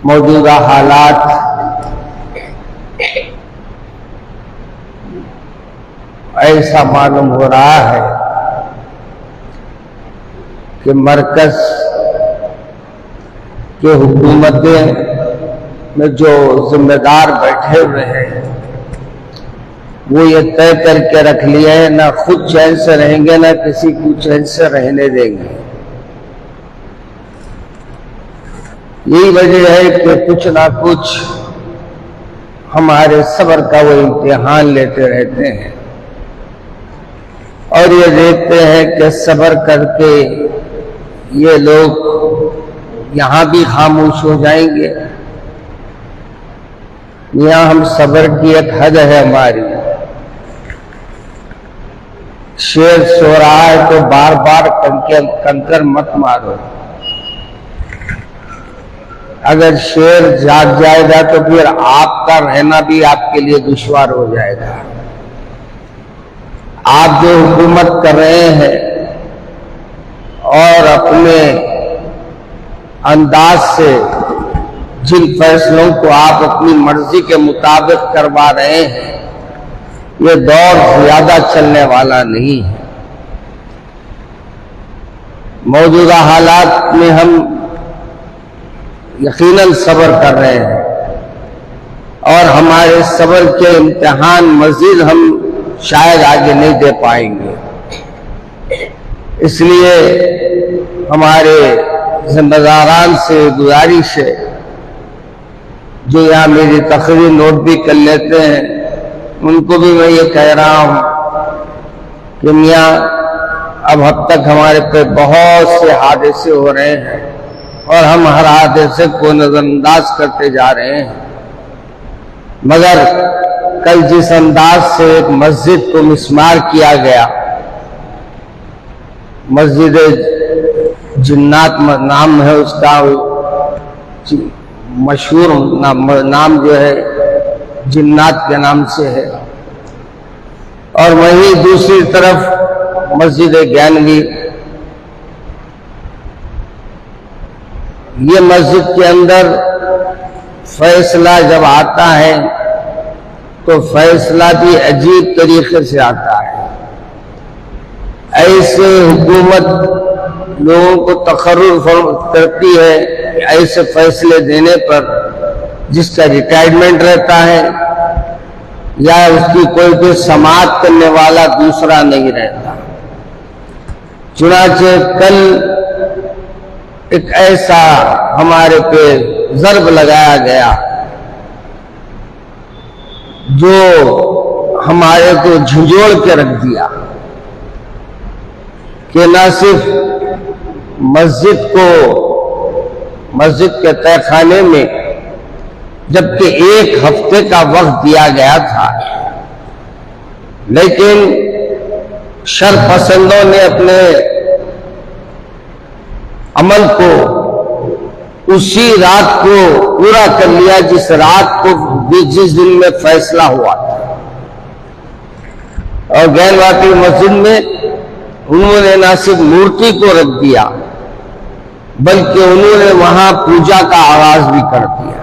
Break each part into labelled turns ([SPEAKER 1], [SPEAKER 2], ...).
[SPEAKER 1] موجودہ حالات ایسا معلوم ہو رہا ہے کہ مرکز کے حکومتیں میں جو ذمہ دار بیٹھے ہوئے ہیں وہ یہ طے کر کے رکھ لیا ہے نہ خود چین سے رہیں گے نہ کسی کو چین سے رہنے دیں گے۔ یہی وجہ ہے کہ کچھ نہ کچھ ہمارے صبر کا وہ امتحان لیتے رہتے ہیں اور یہ دیکھتے ہیں کہ صبر کر کے یہ لوگ یہاں بھی خاموش ہو جائیں گے۔ یہاں ہم صبر کی ایک حد ہے ہماری۔ شیر سو رہا ہے تو بار بار کنکر مت مارو۔ اگر شیر جاگ جائے گا تو پھر آپ کا رہنا بھی آپ کے لیے دشوار ہو جائے گا۔ آپ جو حکومت کر رہے ہیں اور اپنے انداز سے جن فیصلوں کو آپ اپنی مرضی کے مطابق کروا رہے ہیں یہ دور زیادہ چلنے والا نہیں ہے۔ موجودہ حالات میں ہم یقیناً صبر کر رہے ہیں اور ہمارے صبر کے امتحان مزید ہم شاید آگے نہیں دے پائیں گے۔ اس لیے ہمارے ذمہ داران سے گزارش ہے جو یہاں میری تقریر نوٹ بھی کر لیتے ہیں ان کو بھی میں یہ کہہ رہا ہوں کہ میاں اب تک ہمارے پہ بہت سے حادثے ہو رہے ہیں اور ہم ہر حادثے کو نظر انداز کرتے جا رہے ہیں، مگر کل جس انداز سے ایک مسجد کو مسمار کیا گیا، مسجد جنات نام ہے اس کا، مشہور نام جو ہے جنات کے نام سے ہے، اور وہیں دوسری طرف مسجد گیانوی، یہ مسجد کے اندر فیصلہ جب آتا ہے تو فیصلہ بھی عجیب طریقے سے آتا ہے۔ ایسے حکومت لوگوں کو تقرر کرتی ہے ایسے فیصلے دینے پر جس کا ریٹائرمنٹ رہتا ہے یا اس کی کوئی سماعت کرنے والا دوسرا نہیں رہتا۔ چنانچہ کل ایک ایسا ہمارے پہ ضرب لگایا گیا جو ہمارے کو جھنجھوڑ کے رکھ دیا کہ نہ صرف مسجد کے تہہ خانے میں جبکہ 1 ہفتے کا وقت دیا گیا تھا، لیکن شر پسندوں نے اپنے عمل کو اسی رات کو پورا کر لیا جس رات کو جس دن میں فیصلہ ہوا تھا، اور غیر واقعی مسجد میں انہوں نے نہ صرف مورتی کو رکھ دیا بلکہ انہوں نے وہاں پوجا کا آغاز بھی کر دیا۔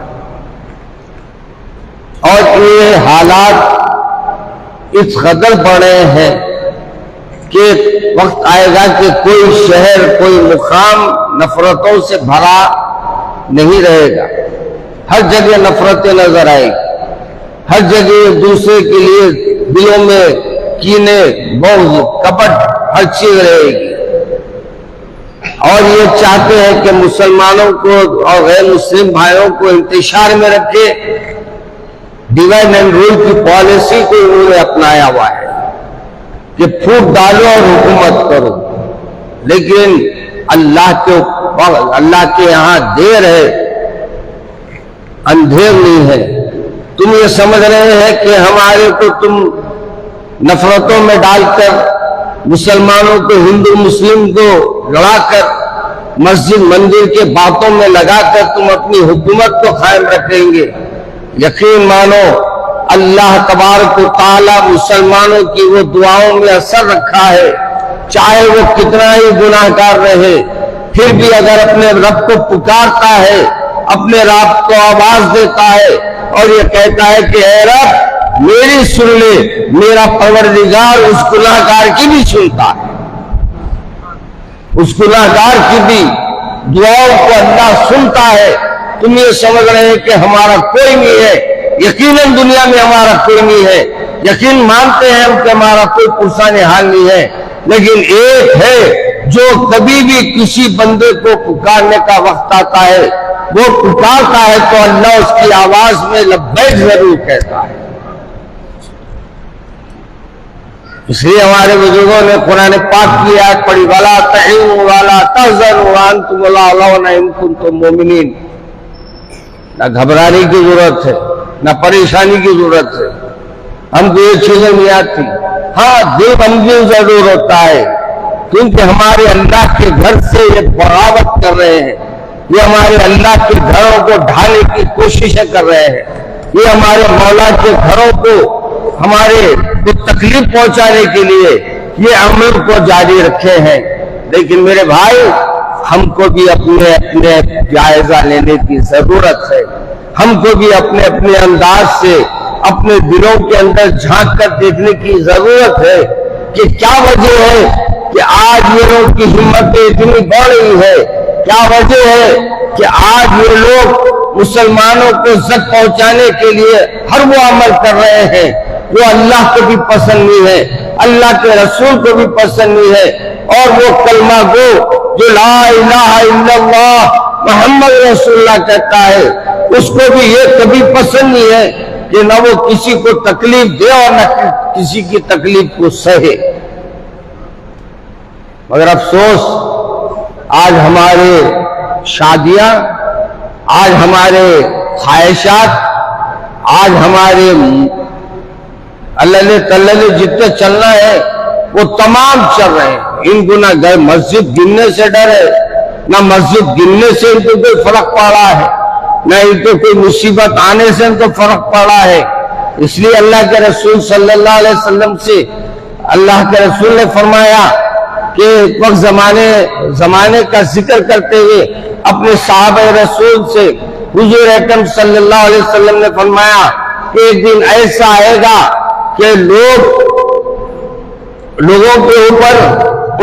[SPEAKER 1] اور یہ حالات اس قدر بڑے ہیں کہ وقت آئے گا کہ کوئی شہر کوئی مقام نفرتوں سے بھرا نہیں رہے گا، ہر جگہ نفرتیں نظر آئے گی، ہر جگہ دوسرے کے لیے دلوں میں کینے بغض کپٹ ہر چیز رہے گی، اور یہ چاہتے ہیں کہ مسلمانوں کو اور غیر مسلم بھائیوں کو انتشار میں رکھے۔ ڈیوائڈ اینڈ رول کی پالیسی کو انہوں نے اپنایا ہوا ہے کہ پھوٹ ڈالو اور حکومت کرو، لیکن اللہ کے یہاں دیر ہے، اندھیر نہیں ہے۔ تم یہ سمجھ رہے ہیں کہ ہمارے کو تم نفرتوں میں ڈال کر مسلمانوں کو ہندو مسلم کو لڑا کر مسجد مندر کے باتوں میں لگا کر تم اپنی حکومت کو قائم رکھیں گے۔ یقین مانو اللہ تبارک و تعالی مسلمانوں کی وہ دعاؤں میں اثر رکھا ہے، چاہے وہ کتنا ہی گناہ گار رہے پھر بھی اگر اپنے رب کو پکارتا ہے اپنے رب کو آواز دیتا ہے اور یہ کہتا ہے کہ اے رب میری سن لے، میرا پروردگار اس گناہگار کی بھی سنتا ہے، اس گناہگار کی بھی دعاؤں کو اللہ سنتا ہے۔ تم یہ سمجھ رہے ہیں کہ ہمارا کوئی نہیں ہے، یقیناً دنیا میں ہمارا کوئی نہیں ہے، یقین مانتے ہیں ہم کہ ہمارا کوئی پرسان حال نہیں ہے، لیکن ایک ہے جو کبھی بھی کسی بندے کو پکارنے کا وقت آتا ہے، وہ پکارتا ہے تو اللہ اس کی آواز میں لبیک ضرور کہتا ہے۔ اس لیے ہمارے بزرگوں نے قرآن پاک کی آیت پڑھی وَلَا تَهِنُوا وَلَا تَحْزَنُوا وَأَنْتُمُ الْأَعْلَوْنَ إِن كُنتُم مُّؤْمِنِينَ۔ نہ گھبرانے کی ضرورت ہے، نہ پریشانی کی ضرورت ہے، ہم کو یہ چیزیں نہیں آتی۔ ہاں دل غمگین ضرور ہوتا ہے، کیونکہ ہمارے اللہ کے گھر سے یہ بغاوت کر رہے ہیں، یہ ہمارے اللہ کے گھروں کو ڈھانے کی کوششیں کر رہے ہیں، یہ ہمارے مولا کے گھروں کو ہمارے کو تکلیف پہنچانے کے لیے یہ عمل کو جاری رکھے ہیں۔ لیکن میرے بھائی ہم کو بھی اپنے جائزہ لینے کی ضرورت ہے، ہم کو بھی اپنے انداز سے اپنے دلوں کے اندر جھانک کر دیکھنے کی ضرورت ہے کہ کیا وجہ ہے کہ آج یہ لوگ کی ہمتیں اتنی بڑھ رہی ہے، کیا وجہ ہے کہ آج یہ لوگ مسلمانوں کو زد پہنچانے کے لیے ہر وہ عمل کر رہے ہیں وہ اللہ کو بھی پسند نہیں ہے، اللہ کے رسول کو بھی پسند نہیں ہے، اور وہ کلمہ گو جو لا الہ الا اللہ محمد رسول اللہ کہتا ہے اس کو بھی یہ کبھی پسند نہیں ہے کہ نہ وہ کسی کو تکلیف دے اور نہ کسی کی تکلیف کو سہے۔ مگر افسوس آج ہمارے شادیاں، آج ہمارے خواہشات، آج ہمارے اللہ تللے جتنے چلنا ہے وہ تمام چل رہے ہیں۔ ان کو نہ مسجد گرنے سے ڈر ہے، نہ مسجد گرنے سے ان کو کوئی فرق پڑا ہے، نہ ان کو کوئی مصیبت آنے سے ان کو فرق پڑا ہے۔ اس لیے اللہ کے رسول صلی اللہ علیہ وسلم سے اللہ کے رسول نے فرمایا کہ ایک وقت زمانے کا ذکر کرتے ہوئے اپنے صحابہ رسول سے حضور اکرم صلی اللہ علیہ وسلم نے فرمایا کہ ایک دن ایسا آئے گا کہ لوگوں کے اوپر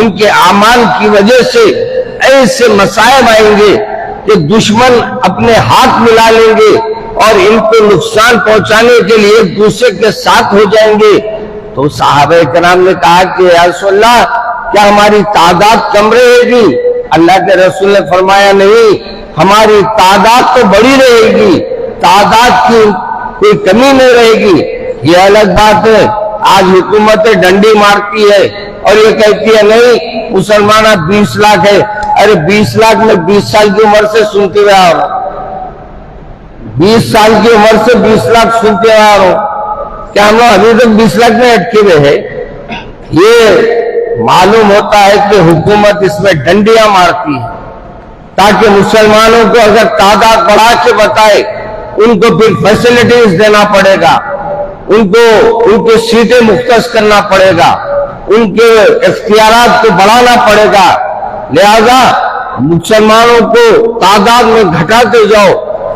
[SPEAKER 1] ان کے اعمال کی وجہ سے ایسے مصائب آئیں گے کہ دشمن اپنے ہاتھ ملا لیں گے اور ان کو نقصان پہنچانے کے لیے ایک دوسرے کے ساتھ ہو جائیں گے۔ تو صحابہ کرام نے کہا کہ یا رسول اللہ کیا ہماری تعداد کم رہے گی؟ اللہ کے رسول نے فرمایا نہیں، ہماری تعداد تو بڑی رہے گی، تعداد کی کوئی کمی نہیں رہے گی۔ یہ الگ بات ہے، آج حکومتیں ڈنڈی مارتی ہے اور یہ کہتی ہے نہیں مسلمان 20 لاکھ ہے، ارے 20 لاکھ میں 20 سال کی عمر سے سنتے ہوئے آ رہا ہوں، 20 سال کی عمر سے 20 لاکھ سنتے ہوئے آ رہا ہوں، کیا ہم لوگ ابھی تک 20 لاکھ میں اٹکے ہوئے ہیں؟ یہ معلوم ہوتا ہے کہ حکومت اس میں ڈنڈیاں مارتی ہے تاکہ مسلمانوں کو اگر تعداد بڑھا کے بتائے ان کو پھر فیسلٹیز دینا پڑے گا، ان کو سیٹیں مختص کرنا پڑے گا، ان کے اختیارات کو بڑھانا پڑے گا، لہذا مسلمانوں کو تعداد میں گھٹاتے جاؤ،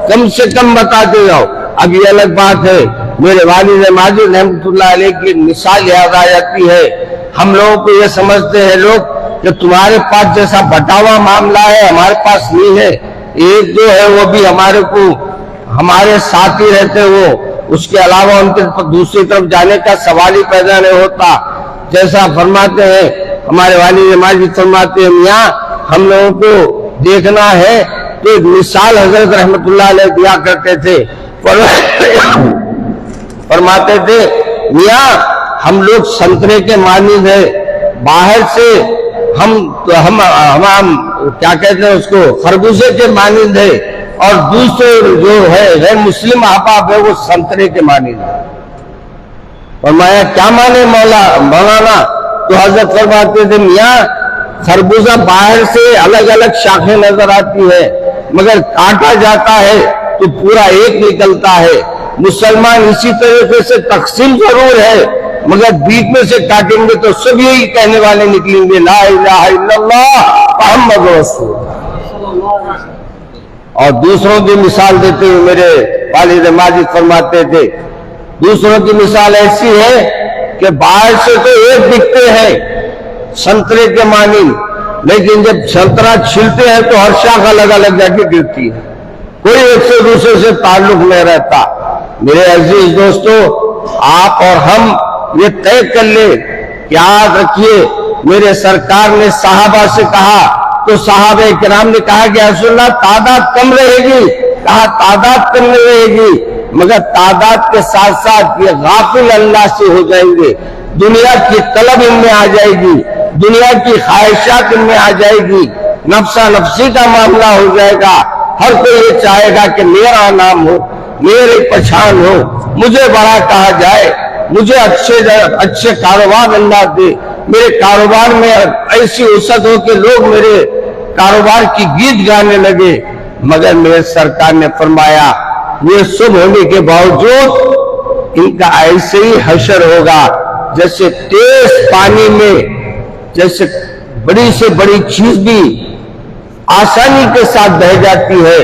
[SPEAKER 1] کم سے کم بتاتے جاؤ۔ اب یہ الگ بات ہے، میرے والد ماجد رحمۃ اللہ علیہ کی مثال یاد آ جاتی ہے۔ ہم لوگوں کو یہ سمجھتے ہیں لوگ کہ تمہارے پاس جیسا بٹاوا معاملہ ہے ہمارے پاس نہیں ہے، ایک جو ہے وہ بھی ہمارے ساتھ ہی رہتے، وہ اس کے علاوہ ان کے دوسری طرف جانے کا سوال ہی پیدا نہیں ہوتا۔ جیسا فرماتے ہیں ہمارے والد ماجد فرماتے ہیں میاں ہم لوگوں کو دیکھنا ہے تو مثال حضرت رحمت اللہ علیہ دیا کرتے تھے، فرماتے تھے میاں ہم لوگ سنترے کے مانند ہیں، باہر سے ہم کیا کہتے ہیں اس کو خربوزے کے مانند ہے، اور دوسرے جو ہے غیر مسلم احباب ہے وہ سنترے کے مانند ہے۔ فرمایا کیا مانے مولانا؟ تو حضرت فرماتے تھے میاں خربوزہ باہر سے الگ الگ شاخیں نظر آتی ہے مگر کاٹا جاتا ہے تو پورا ایک نکلتا ہے، مسلمان اسی طریقے سے تقسیم ضرور ہے مگر بیچ میں سے کاٹیں گے تو سب یہی کہنے والے نکلیں گے لا الہ الا اللہ محمد رسول اللہ۔ اور دوسروں کی مثال دیتے ہوئے میرے والد ماجد فرماتے تھے، دوسروں کی مثال ایسی ہے کہ باہر سے تو ایک دکھتے ہیں سنترے کے مانند، لیکن جب سنترا چھلتے ہیں تو ہر شاخ الگ الگ جا کے گرتی ہے، کوئی ایک سے دوسرے سے تعلق نہیں رہتا۔ میرے عزیز دوستو، آپ اور ہم یہ طے کر لیں، یاد رکھیے میرے سرکار نے صحابہ سے کہا تو صحابہ کرام نے کہا کہ رسول اللہ تعداد کم رہے گی، کہا تعداد کم نہیں رہے گی، مگر تعداد کے ساتھ ساتھ یہ غافل اللہ سے ہو جائیں گے، دنیا کی طلب ان میں آ جائے گی، دنیا کی خواہشات ان میں آ جائے گی، نفسا نفسی کا معاملہ ہو جائے گا، ہر کوئی یہ چاہے گا کہ میرا نام ہو، میرے پہچان ہو، مجھے بڑا کہا جائے، مجھے اچھے کاروبار اللہ دے، میرے کاروبار میں ایسی وسعت ہو کہ لوگ میرے کاروبار کی گیت گانے لگے۔ مگر میرے سرکار نے فرمایا یہ سب ہونے کے باوجود ان کا ایسے ہی حشر ہوگا جیسے تیز پانی میں، جیسے بڑی سے بڑی چیز بھی آسانی کے ساتھ بہہ جاتی ہے،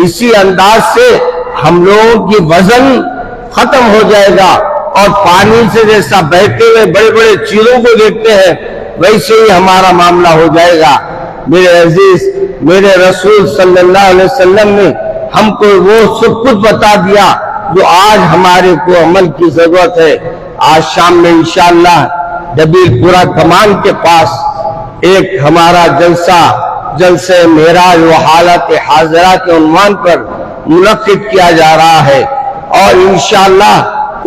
[SPEAKER 1] اسی انداز سے ہم لوگوں کی وزن ختم ہو جائے گا، اور پانی سے جیسا بہتے ہوئے بڑے بڑے چیزوں کو دیکھتے ہیں ویسے ہی ہمارا معاملہ ہو جائے گا۔ میرے عزیز، میرے رسول صلی اللہ علیہ وسلم نے ہم کو وہ سب کچھ بتا دیا جو آج ہمارے کو عمل کی ضرورت ہے۔ آج شام میں انشاءاللہ جبیل پورہ کمان کے پاس ایک ہمارا جلسہ معراج و حالت حاضرہ کے عنوان پر منعقد کیا جا رہا ہے، اور انشاءاللہ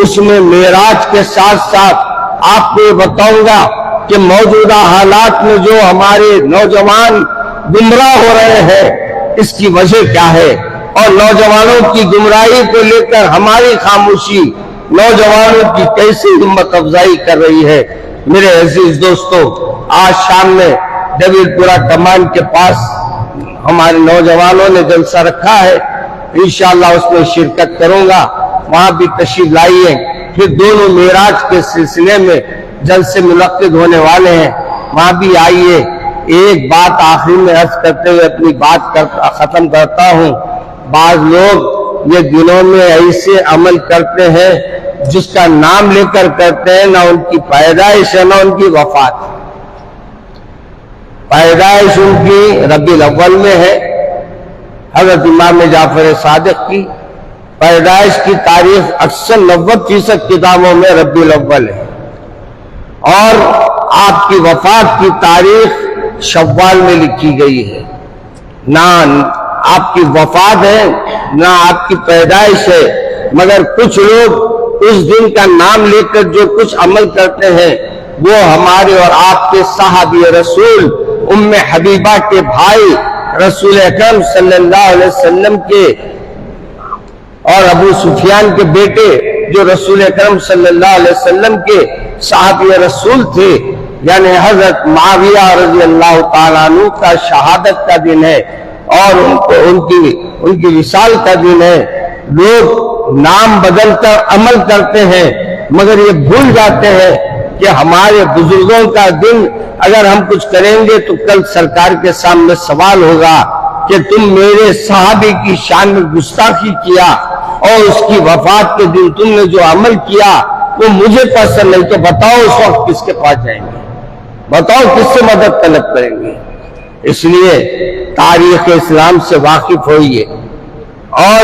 [SPEAKER 1] اس میں معراج کے ساتھ ساتھ آپ کو یہ بتاؤں گا کہ موجودہ حالات میں جو ہمارے نوجوان گمراہ ہو رہے ہیں اس کی وجہ کیا ہے، اور نوجوانوں کی گمراہی کو لے کر ہماری خاموشی نوجوانوں کی کیسی ہمت افزائی کر رہی ہے۔ میرے عزیز دوستو، آج شام میں جبیل پورہ کمان کے پاس ہمارے نوجوانوں نے جلسہ رکھا ہے، انشاءاللہ اس میں شرکت کروں گا، وہاں بھی تشریف لائیے۔ پھر دونوں معراج کے سلسلے میں جلسے منعقد ہونے والے ہیں، وہاں بھی آئیے۔ ایک بات آخری میں عرض کرتے ہوئے اپنی بات ختم کرتا ہوں، بعض لوگ یہ دنوں میں ایسے عمل کرتے ہیں جس کا نام لے کر کرتے ہیں، نہ ان کی پیدائش ہے نہ ان کی وفات۔ پیدائش ان کی ربیع الاول میں ہے، حضرت امام جعفر صادق کی پیدائش کی تاریخ اکثر 90% کتابوں میں ربیع الاول ہے، اور آپ کی وفات کی تاریخ شوال میں لکھی گئی ہے۔ نہ آپ کی وفات ہے نہ آپ کی پیدائش ہے، مگر کچھ لوگ اس دن کا نام لے کر جو کچھ عمل کرتے ہیں وہ ہمارے اور آپ کے صحابی رسول ام حبیبہ کے بھائی رسول اکرم صلی اللہ علیہ وسلم کے اور ابو سفیان کے بیٹے جو رسول اکرم صلی اللہ علیہ وسلم کے صحابی رسول تھے، یعنی حضرت معاویہ رضی اللہ تعالیٰ عنہ کا شہادت کا دن ہے، اور ان کی وصال کا دن ہے۔ لوگ نام بدل کر عمل کرتے ہیں، مگر یہ بھول جاتے ہیں کہ ہمارے بزرگوں کا دن اگر ہم کچھ کریں گے تو کل سرکار کے سامنے سوال ہوگا کہ تم میرے صحابی کی شان میں گستاخی کیا، اور اس کی وفات کے دن تم نے جو عمل کیا وہ مجھے پسند نہیں، تو بتاؤ اس وقت کس کے پاس جائیں گے، بتاؤ کس سے مدد طلب کریں گے۔ اس لیے تاریخ اسلام سے واقف ہوئیے، اور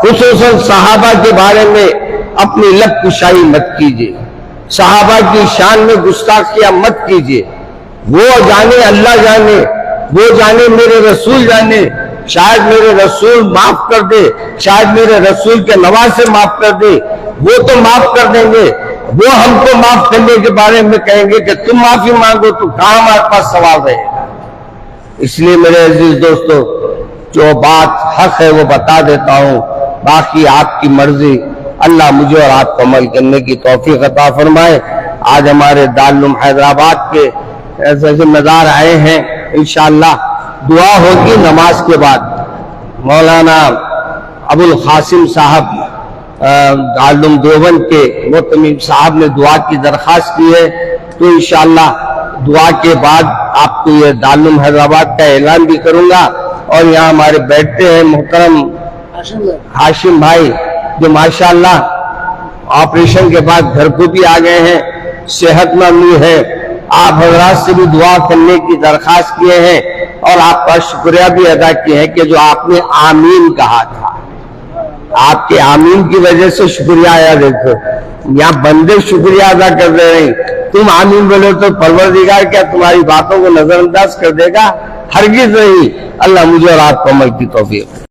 [SPEAKER 1] خصوصاً صحابہ کے بارے میں اپنی لب کشائی مت کیجیے، صحابہ کی شان میں گستاخیاں مت کیجیے۔ وہ جانے اللہ جانے، وہ جانے میرے رسول جانے، شاید میرے رسول معاف کر دے، شاید میرے رسول کے نواسے معاف کر دے، وہ تو معاف کر دیں گے، وہ ہم کو معاف کرنے کے بارے میں کہیں گے کہ تم معافی مانگو تو کہاں ہمارے پاس سوال رہے گا۔ اس لیے میرے عزیز دوستو، جو بات حق ہے وہ بتا دیتا ہوں، باقی آپ کی مرضی، اللہ مجھے اور آپ کو عمل کرنے کی توفیق عطا فرمائے۔ آج ہمارے دارالعلوم حیدرآباد کے ذمہ دار آئے ہیں، انشاءاللہ دعا ہوگی نماز کے بعد۔ مولانا ابو القاسم صاحب دارالعلوم دیوبند کے معتمم صاحب نے دعا کی درخواست کی ہے، تو انشاءاللہ دعا کے بعد آپ کو یہ دارالعلوم حیدرآباد کا اعلان بھی کروں گا، اور یہاں ہمارے بیٹھتے ہیں محترم ہاشم بھائی جو ماشاءاللہ آپریشن کے بعد گھر کو بھی آ گئے ہیں، صحت مند ہے. آپ حضرات سے بھی دعا کرنے کی درخواست کیے ہیں اور آپ کا شکریہ بھی ادا کیے ہیں کہ جو آپ نے آمین کہا تھا، آپ کے آمین کی وجہ سے شکریہ آیا. دیکھو یہاں بندے شکریہ ادا کر دے رہے ہیں، تم آمین بولو تو پروردگار کیا تمہاری باتوں کو نظر انداز کر دے گا؟ ہرگز نہیں. اللہ مجھے اور آپ کو عمل کی توفیق